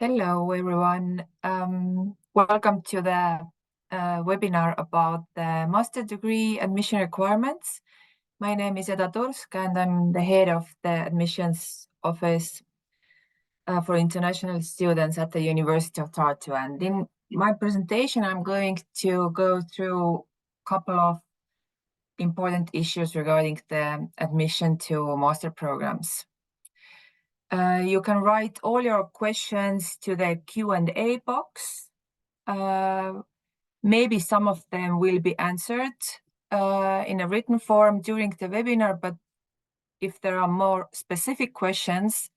Hello, everyone. Welcome to the webinar about the master degree admission requirements. My name is Eda Tursk, and I'm the head of the admissions office for international students at the University of Tartu. And in my presentation, I'm going to go through a couple of important issues regarding the admission to master programs. You can write all your questions to the Q&A box. Maybe some of them will be answered in a written form during the webinar, but if there are more specific questions,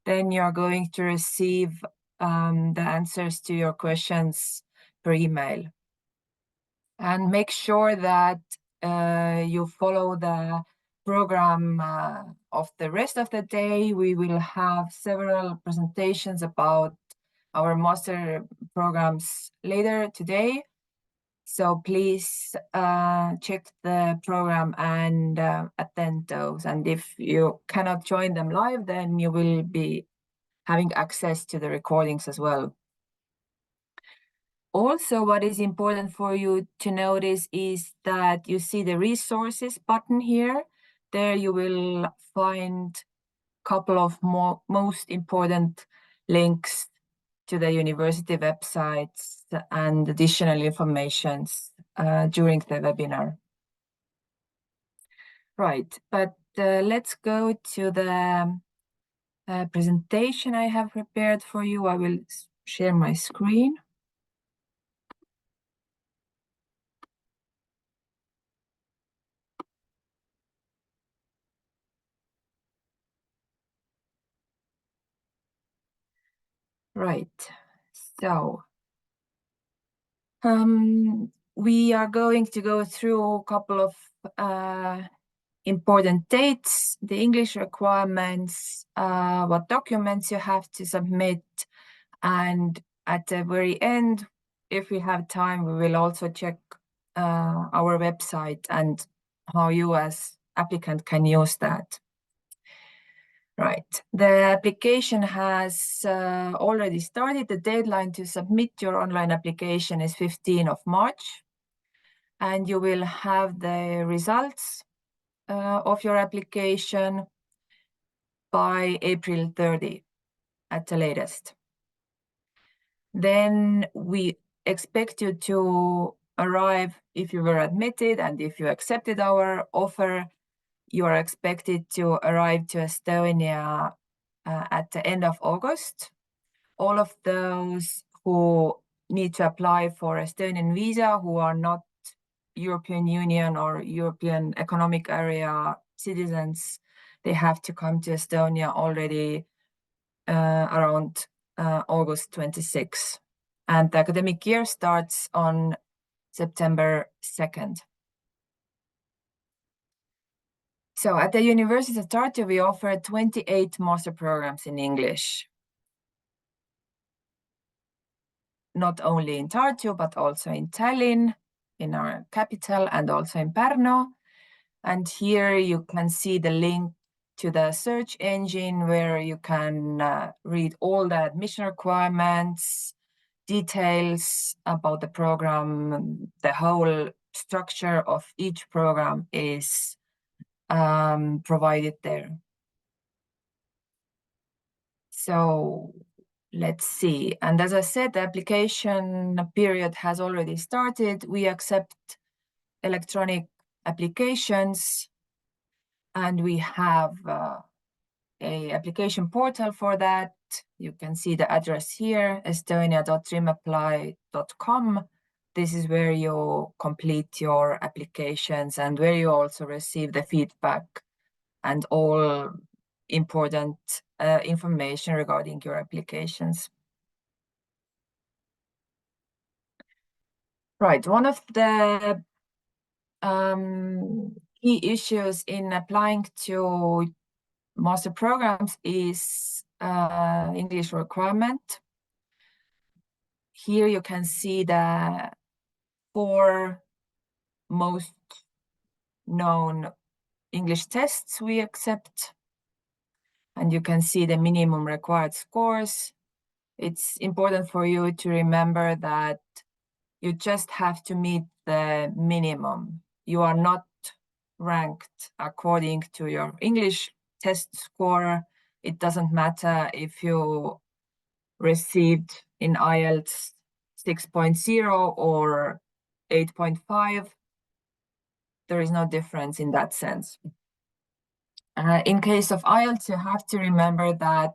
then you're going to receive the answers to your questions per email. And make sure that you follow the program of the rest of the day. We will have several presentations about our master programs later today. So please check the program and attend those. And if you cannot join them live, then you will be having access to the recordings as well. Also, what is important for you to notice is that you see the resources button here. There you will find a couple of most important links to the university websites and additional information during the webinar. Right, but let's go to the presentation I have prepared for you. I will share my screen. Right, so we are going to go through a couple of important dates, the English requirements, what documents you have to submit, and at the very end, if we have time, we will also check our website and how you as applicant can use that. Right, the application has already started. The deadline to submit your online application is 15th of March, and you will have the results of your application by April 30 at the latest. Then we expect you to arrive if you were admitted, and if you accepted our offer, you are expected to arrive to Estonia at the end of August. All of those who need to apply for Estonian visa, who are not European Union or European Economic Area citizens, they have to come to Estonia already around August 26. And the academic year starts on September 2nd. So at the University of Tartu, we offer 28 master programs in English. Not only in Tartu, but also in Tallinn, in our capital, and also in Pärnu. And here you can see the link to the search engine where you can read all the admission requirements, details about the program. The whole structure of each program is provided there. So let's see. And as I said, the application period has already started. We accept electronic applications, and we have a application portal for that. You can see the address here, estonia.rimapply.com. This is where you complete your applications and where you also receive the feedback and all important information regarding your applications. Right, one of the key issues in applying to master programs is English requirement. Here you can see the 4 most known English tests we accept, and you can see the minimum required scores. it's important for you to remember that you just have to meet the minimum. You are not ranked according to your English test score. It doesn't matter if you received in IELTS 6.0 or 8.5. There is no difference in that sense. In case of IELTS, you have to remember that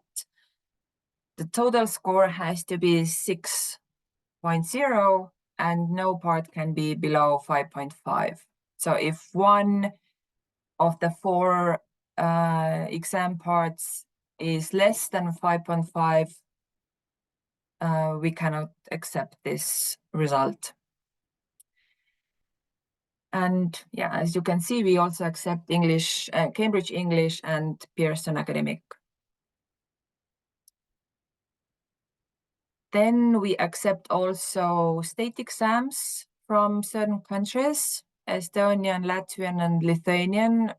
the total score has to be 6.0 and no part can be below 5.5. So if one of the four exam parts is less than 5.5, we cannot accept this result. And yeah, as you can see, we also accept English, Cambridge English and Pearson Academic. Then we accept also state exams from certain countries, Estonian, Latvian, and Lithuanian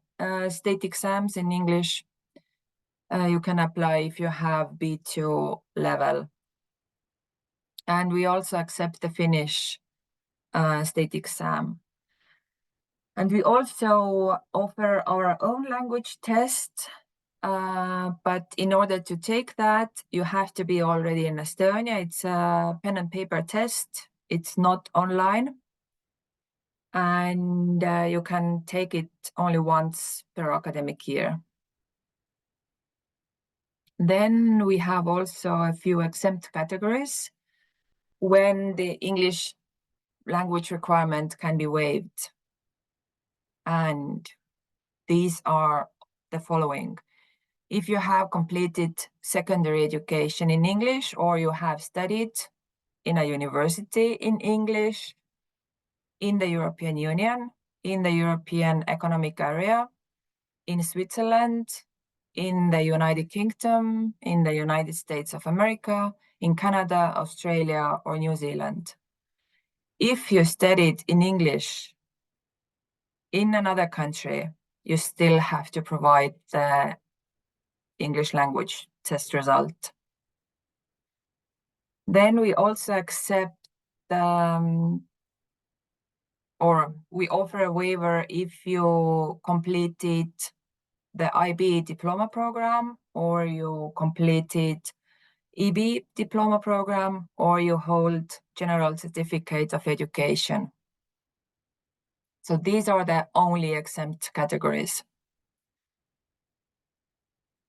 state exams in English. You can apply if you have B2 level. And we also accept the Finnish state exam. And we also offer our own language test, but in order to take that, you have to be already in Estonia. It's a pen and paper test. It's not online. And you can take it only once per academic year. Then we have also a few exempt categories when the English language requirement can be waived. And these are the following. If you have completed secondary education in English, or you have studied in a university in English, in the European Union, in the European Economic Area, in Switzerland, in the United Kingdom, in the United States of America, in Canada, Australia, or New Zealand. If you studied in English in another country, you still have to provide the English language test result. Then we also accept or we offer a waiver if you completed the IB diploma program, or you completed EB diploma program, or you hold general certificate of education. So these are the only exempt categories.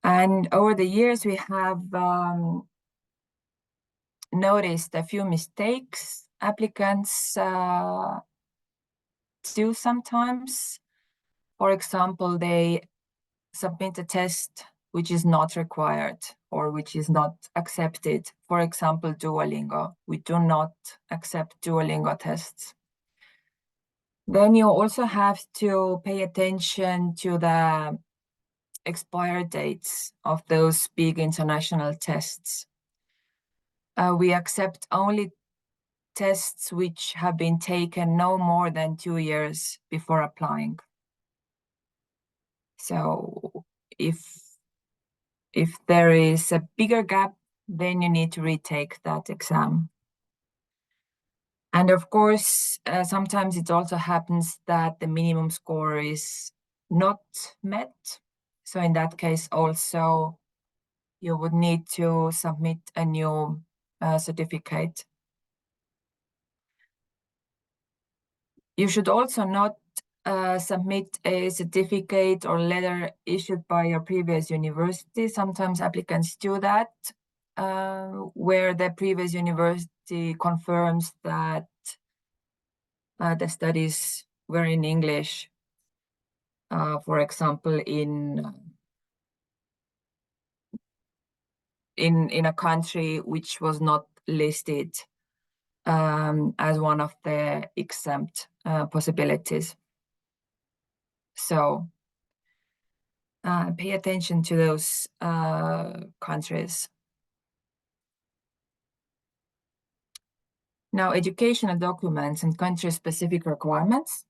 And over the years, we have noticed a few mistakes applicants do sometimes. For example, they submit a test which is not required or which is not accepted. For example, Duolingo. We do not accept Duolingo tests. Then you also have to pay attention to the expire dates of those big international tests. We accept only tests which have been taken no more than 2 years before applying. So if there is a bigger gap, then you need to retake that exam. And of course, sometimes it also happens that the minimum score is not met. So in that case, also, you would need to submit a new certificate. You should also not submit a certificate or letter issued by your previous university. Sometimes applicants do that, where the previous university confirms that the studies were in English, for example, in a country which was not listed as one of the exempt possibilities. So pay attention to those countries. Now, educational documents and country-specific requirements.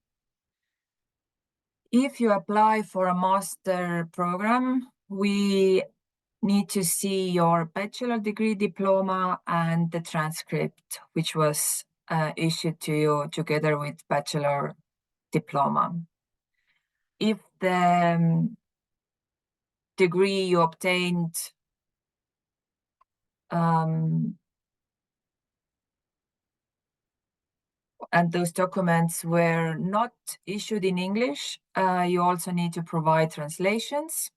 If you apply for a master program, we need to see your bachelor degree diploma and the transcript, which was issued to you together with bachelor diploma. If the degree you obtained and those documents were not issued in English, you also need to provide translations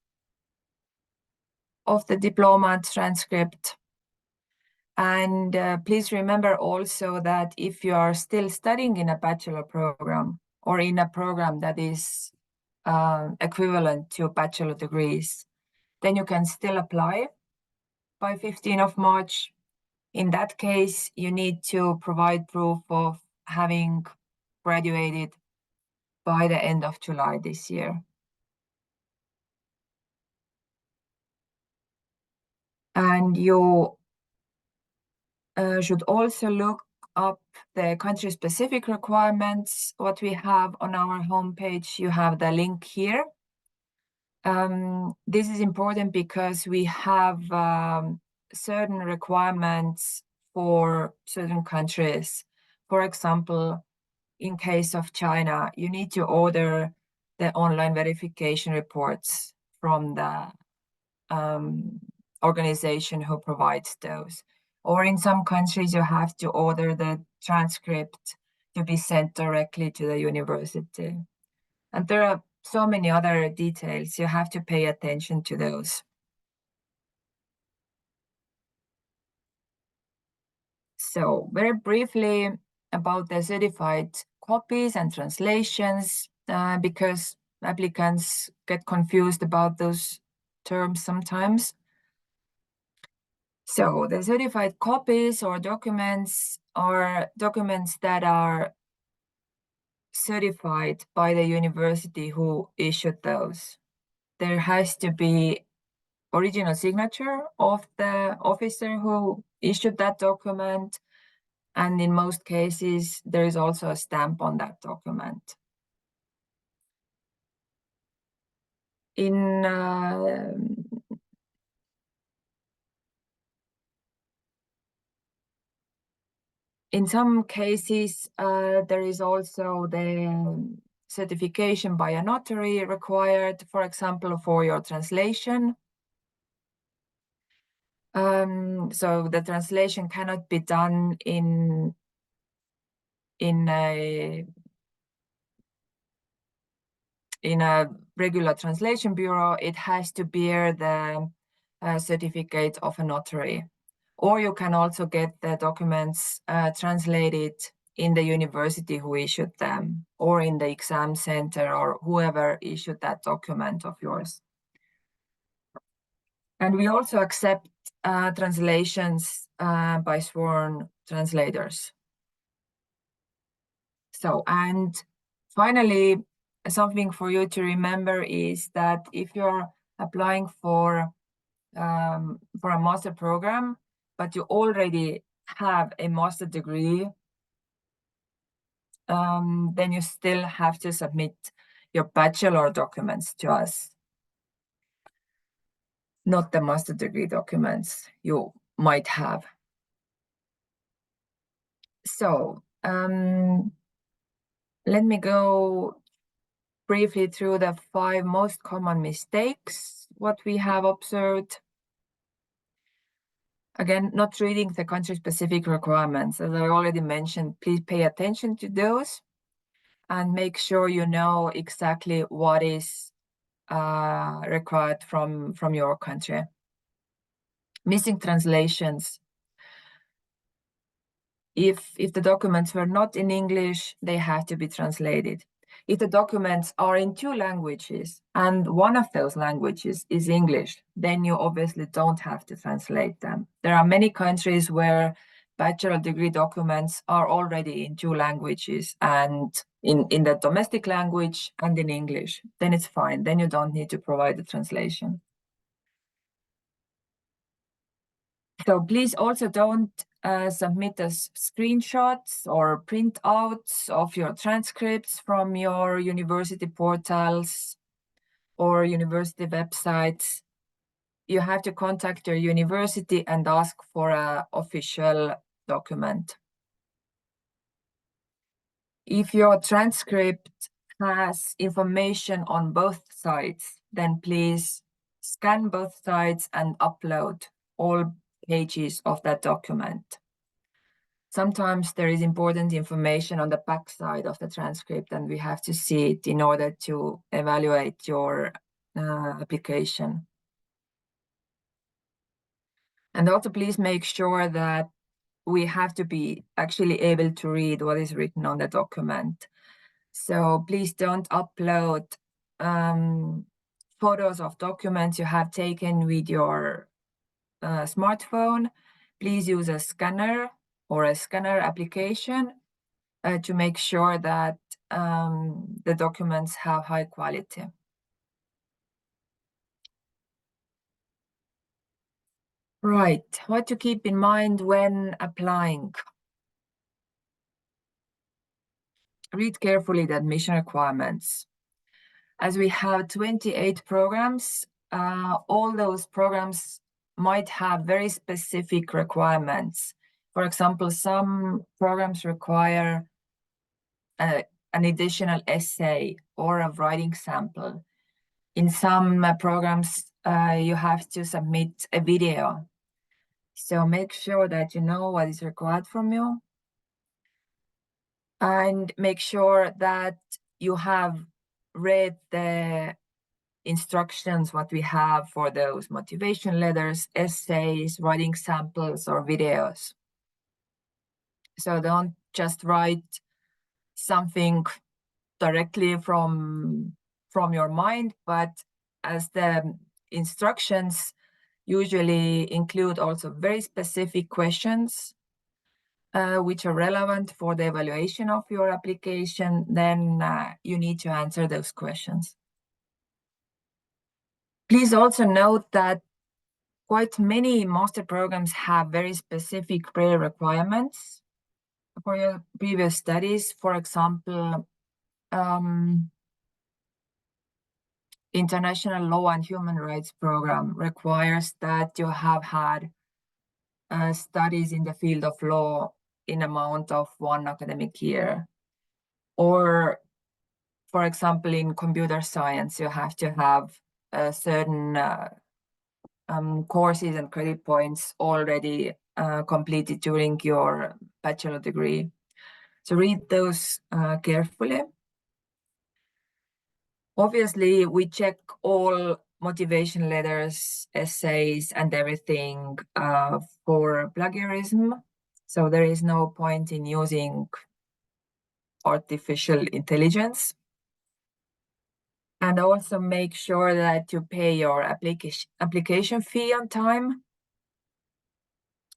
of the diploma transcript. And please remember also that if you are still studying in a bachelor program or in a program that is equivalent to bachelor degrees, then you can still apply by 15th of March. In that case, you need to provide proof of having graduated by the end of July this year. And you should also look up the country-specific requirements, what we have on our homepage. You have the link here. This is important because we have certain requirements for certain countries. For example, in case of China, you need to order the online verification reports from the organization who provides those. Or in some countries, you have to order the transcript to be sent directly to the university. And there are so many other details. You have to pay attention to those. So very briefly about the certified copies and translations, because applicants get confused about those terms sometimes. So the certified copies or documents are documents that are certified by the university who issued those. There has to be original signature of the officer who issued that document, and in most cases there is also a stamp on that document. In some cases, there is also the certification by a notary required, for example, for your translation. So the translation cannot be done in a regular translation bureau. It has to bear the certificate of a notary. Or you can also get the documents translated in the university who issued them, or in the exam center, or whoever issued that document of yours. And we also accept translations by sworn translators. So, and finally, something for you to remember is that if you're applying for a master program, but you already have a master degree, then you still have to submit your bachelor documents to us, not the master degree documents you might have. So let me go briefly through the 5 most common mistakes, what we have observed. Again, not reading the country-specific requirements. As I already mentioned, please pay attention to those and make sure you know exactly what is required from your country. Missing translations. If the documents were not in English, they have to be translated. If the documents are in 2 languages and one of those languages is English, then you obviously don't have to translate them. There are many countries where bachelor degree documents are already in 2 languages, and in the domestic language and in English. Then it's fine. Then you don't need to provide the translation. So please also don't submit us screenshots or printouts of your transcripts from your university portals or university websites. you have to contact your university and ask for an official document. If your transcript has information on both sides, then please scan both sides and upload all pages of that document. Sometimes there is important information on the back side of the transcript, and we have to see it in order to evaluate your application. And also please make sure that we have to be actually able to read what is written on the document. So please don't upload photos of documents you have taken with your smartphone. Please use a scanner or a scanner application to make sure that the documents have high quality. Right, what to keep in mind when applying. Read carefully the admission requirements. As we have 28 programs, all those programs might have very specific requirements. For example, some programs require an additional essay or a writing sample. In some programs, you have to submit a video. So make sure that you know what is required from you. And make sure that you have read the instructions, what we have for those motivation letters, essays, writing samples, or videos. So don't just write something directly from your mind, but as the instructions usually include also very specific questions which are relevant for the evaluation of your application, then you need to answer those questions. Please also note that quite many master programs have very specific pre-requirements for your previous studies. For example, International Law and Human Rights program requires that you have had studies in the field of law in amount of 1 academic year. Or, for example, in computer science, you have to have certain courses and credit points already completed during your bachelor degree. So read those carefully. Obviously, we check all motivation letters, essays, and everything for plagiarism. So there is no point in using artificial intelligence. And also make sure that you pay your application fee on time.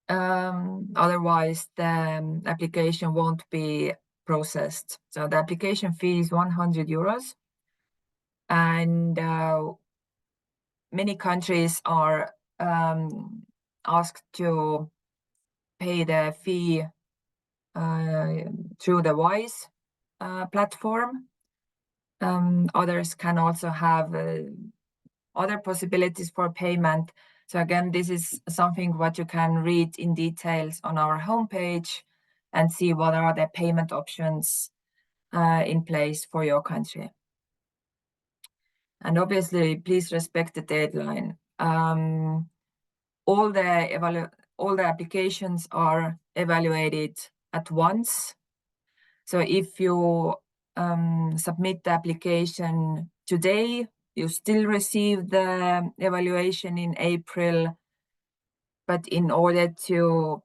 Otherwise, the application won't be processed. So the application fee is 100 euros. And many countries are asked to pay the fee through the WISE platform. Others can also have other possibilities for payment. So again, this is something what you can read in details on our homepage and see what are the payment options in place for your country. And obviously, please respect the deadline. All the applications are evaluated at once. So if you submit the application today, you still receive the evaluation in April. But in order to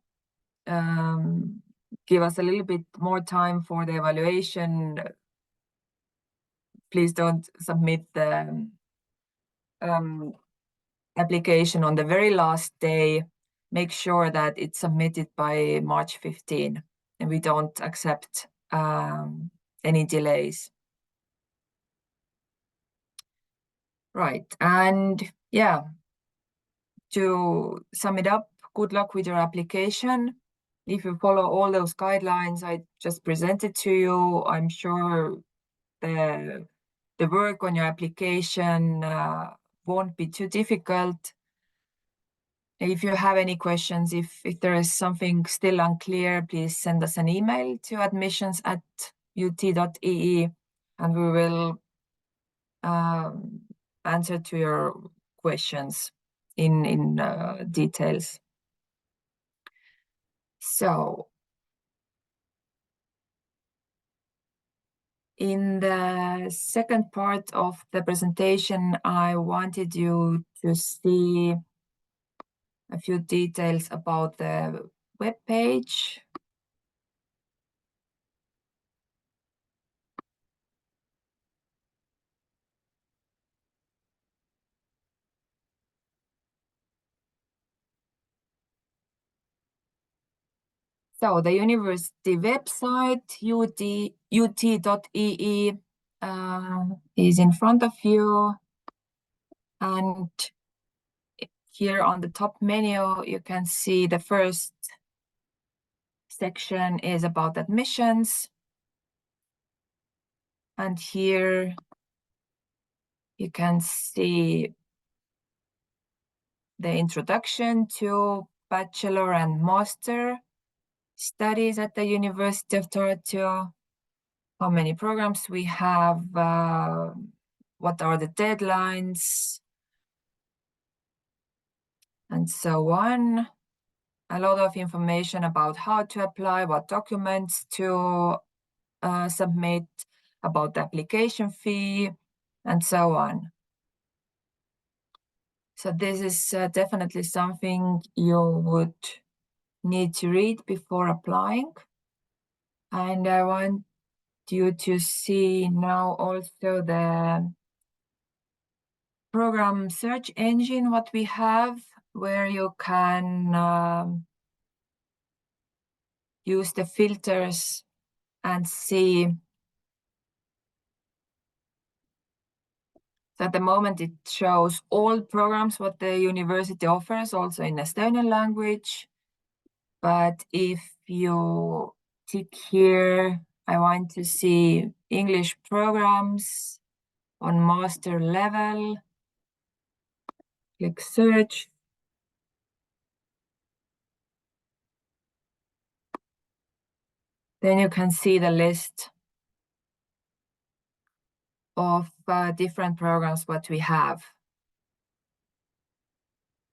give us a little bit more time for the evaluation, please don't submit the application on the very last day. Make sure that it's submitted by March 15, and we don't accept any delays. Right, and yeah, to sum it up, good luck with your application. If you follow all those guidelines I just presented to you, I'm sure the work on your application won't be too difficult. If you have any questions, if there is something still unclear, please send us an email to admissions@ut.ee and we will answer to your questions in details. So in the second part of the presentation, I wanted you to see a few details about the web page. So the university website, ut.ee, is in front of you. And here on the top menu, you can see the first section is about admissions. And here you can see the introduction to bachelor and master studies at the University of Tartu, how many programs we have, what are the deadlines, and so on. A lot of information about how to apply, what documents to submit, about the application fee, and so on. So this is definitely something you would need to read before applying. And I want you to see now also the program search engine, what we have, where you can use the filters and see. So at the moment it shows all programs what the university offers, also in Estonian language. But if you tick here, I want to see English programs on master level, click search. Then you can see the list of different programs what we have.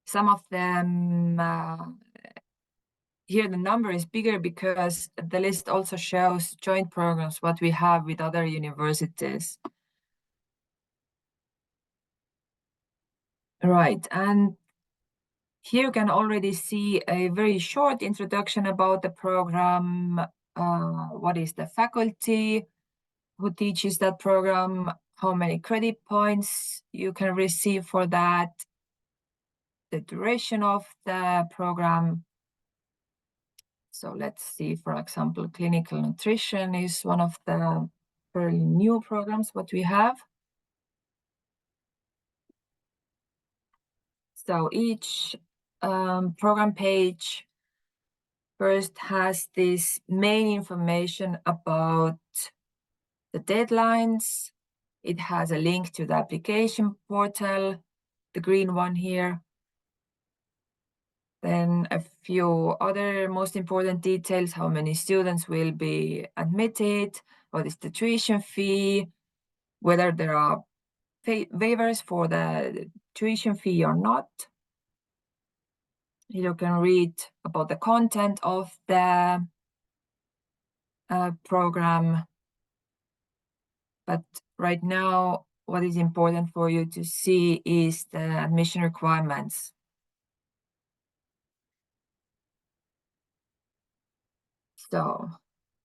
Some of them, here the number is bigger because the list also shows joint programs what we have with other universities. Right, and here you can already see a very short introduction about the program, what is the faculty, who teaches that program, how many credit points you can receive for that, the duration of the program. So let's see, for example, clinical nutrition is one of the fairly new programs what we have. So each program page first has this main information about the deadlines. It has a link to the application portal, the green one here. Then a few other most important details, how many students will be admitted, what is the tuition fee, whether there are waivers for the tuition fee or not. You can read about the content of the program. But right now, what is important for you to see is the admission requirements. So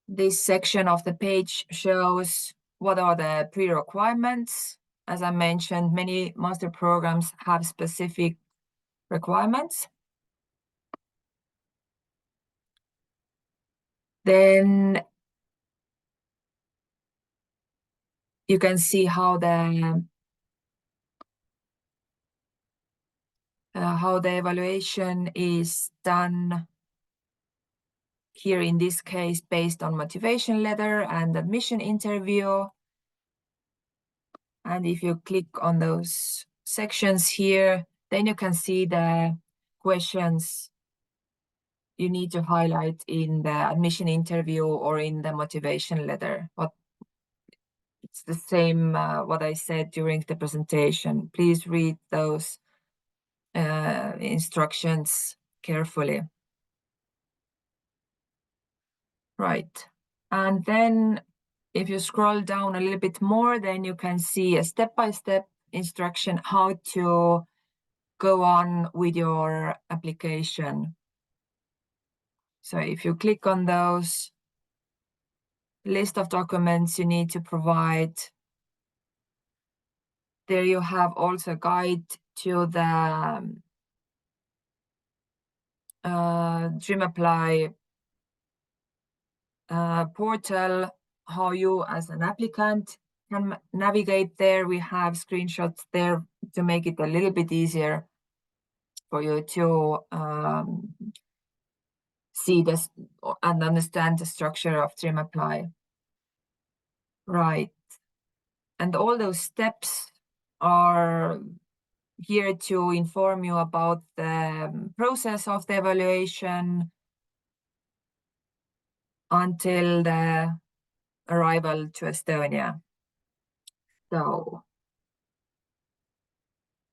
this section of the page shows what are the pre-requirements. As I mentioned, many master programs have specific requirements. Then you can see how the evaluation is done here, in this case, based on motivation letter and admission interview. And if you click on those sections here, then you can see the questions you need to highlight in the admission interview or in the motivation letter. It's the same what I said during the presentation. Please read those instructions carefully. Right. And then if you scroll down a little bit more, then you can see a step-by-step instruction how to go on with your application. So if you click on those, list of documents you need to provide. There you have also a guide to the DreamApply portal, how you as an applicant can navigate there. We have screenshots there to make it a little bit easier for you to see this and understand the structure of DreamApply. Right. And all those steps are here to inform you about the process of the evaluation until the arrival to Estonia. So,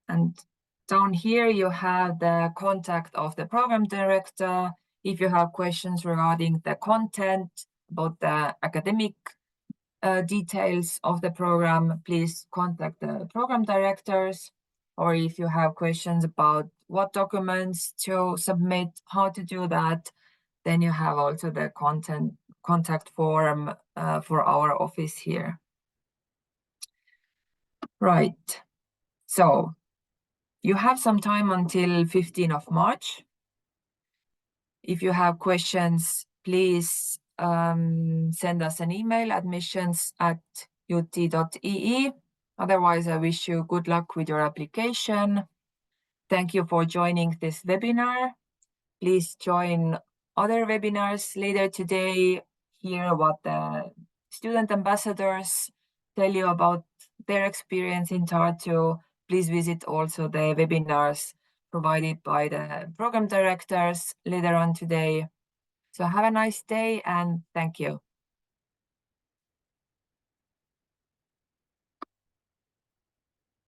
and down here you have the contact of the program director. If you have questions regarding the content, about the academic details of the program, please contact the program directors. Or if you have questions about what documents to submit, how to do that, then you have also the contact form for our office here. Right. So you have some time until 15th of March. If you have questions, please send us an email, admissions@ut.ee. Otherwise, I wish you good luck with your application. Thank you for joining this webinar. Please join other webinars later today. Hear what the student ambassadors tell you about their experience in Tartu. Please visit also the webinars provided by the program directors later on today. So have a nice day and thank you.